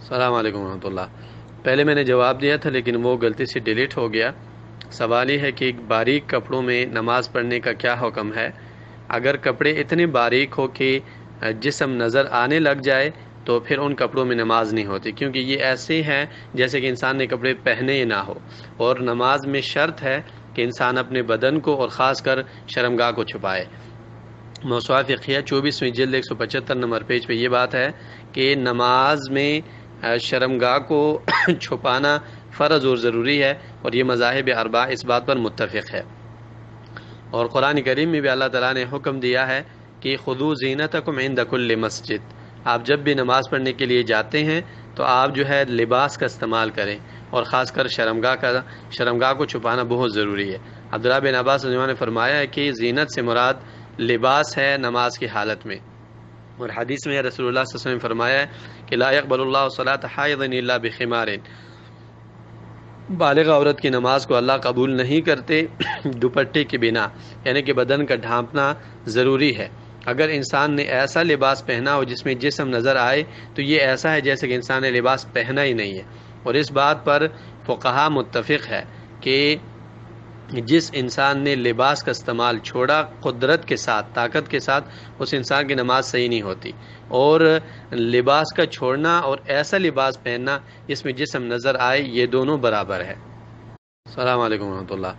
السلام علیکم ورحمۃ اللہ۔ پہلے میں نے جواب دیا تھا لیکن وہ غلطی سے ڈیلیٹ ہو گیا۔ سوال یہ ہے کہ باریک کپڑوں میں نماز پڑھنے کا کیا حکم ہے؟ اگر کپڑے اتنے باریک ہو کہ جسم نظر آنے لگ جائے تو پھر ان کپڑوں میں نماز نہیں ہوتی، کیونکہ یہ ایسے ہیں جیسے کہ انسان نے کپڑے پہنے ہی نہ ہو، اور نماز میں شرط ہے کہ انسان اپنے بدن کو اور خاص کر شرمگاہ کو چھپائے۔ موسوعہ فقہیہ 24ویں جلد 175 نمبر پیج پہ یہ بات ہے کہ نماز میں شرمگاہ کو چھپانا فرض اور ضروری ہے، اور یہ مذاہب اربعہ اس بات پر متفق ہے۔ اور قرآن کریم میں بھی اللہ تعالیٰ نے حکم دیا ہے کہ خذوا زینتکم عند کل مسجد، آپ جب بھی نماز پڑھنے کے لیے جاتے ہیں تو آپ جو ہے لباس کا استعمال کریں، اور خاص کر شرمگاہ کو چھپانا بہت ضروری ہے۔ عبداللہ بن عباس رضی اللہ عنہ نے فرمایا ہے کہ زینت سے مراد لباس ہے نماز کی حالت میں، اور حدیث میں رسول اللہ صلی اللہ علیہ وسلم نے فرمایا ہے کہ لا يقبل اللہ صلاۃ حائض الا بخمار، بالغ عورت کی نماز کو اللہ قبول نہیں کرتے دوپٹے کے بنا، یعنی کہ بدن کا ڈھانپنا ضروری ہے۔ اگر انسان نے ایسا لباس پہنا ہو جس میں جسم نظر آئے تو یہ ایسا ہے جیسے کہ انسان نے لباس پہنا ہی نہیں ہے، اور اس بات پر فقہا متفق ہے کہ جس انسان نے لباس کا استعمال چھوڑا قدرت کے ساتھ، طاقت کے ساتھ، اس انسان کی نماز صحیح نہیں ہوتی، اور لباس کا چھوڑنا اور ایسا لباس پہننا جس میں جسم نظر آئے یہ دونوں برابر ہے۔ السلام علیکم ورحمۃ اللہ۔